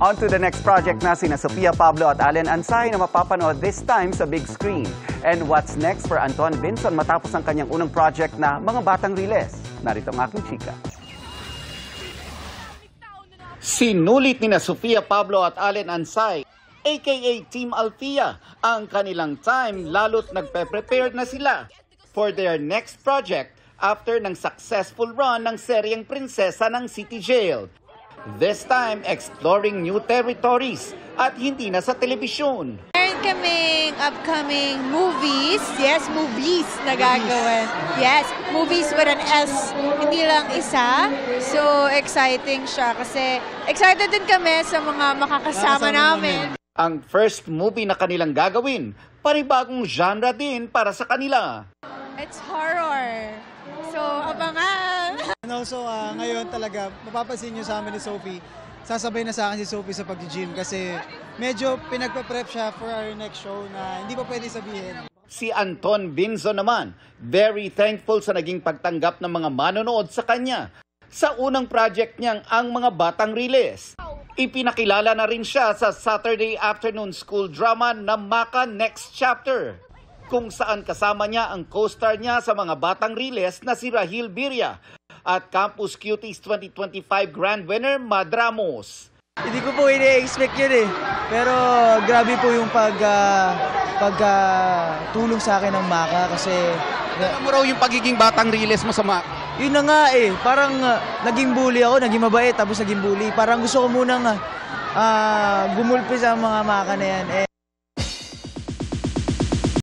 On to the next project na sina Sofia Pablo at Allen Ansay na mapapanood this time sa big screen. And what's next for Anton Binzon matapos ang kanyang unang project na Mga Batang Riles? Narito ang aking chika. Sinulit ni na Sofia Pablo at Allen Ansay, aka Team Althea, ang kanilang time lalo't nagpe-prepare na sila for their next project after ng successful run ng seryeng prinsesa ng City Jail. This time, exploring new territories at hindi na sa telebisyon. Meron kaming upcoming movies. Yes, movies na gagawin. Yes, movies with an S. Hindi lang isa. So, exciting siya kasi excited din kami sa mga makakasama namin. Ang first movie na kanilang gagawin, panibagong genre din para sa kanila. It's horror. So, abangan! And also, ngayon talaga, mapapansin nyo sa amin ni Sophie, sasabay na sa akin si Sophie sa pag-gym kasi medyo pinagpa-prep siya for our next show na hindi pa pwede sabihin. Si Anton Binzon naman, very thankful sa naging pagtanggap ng mga manonood sa kanya sa unang project niyang Ang Mga Batang Riles. Ipinakilala na rin siya sa Saturday afternoon school drama na Maka Next Chapter, kung saan kasama niya ang co-star niya sa Mga Batang Riles na si Rahil Birria at Campus Cuties 2025 Grand Winner Mad Ramos. Hindi ko po ini-expect yun eh, pero grabe po yung pagtulong sa akin ng Maka kasi... Alam mo raw yung pagiging Batang Riles mo sa Yun na nga eh, parang naging bully ako, naging mabait tapos naging bully. Parang gusto ko munang gumulpi sa mga Maka na yan.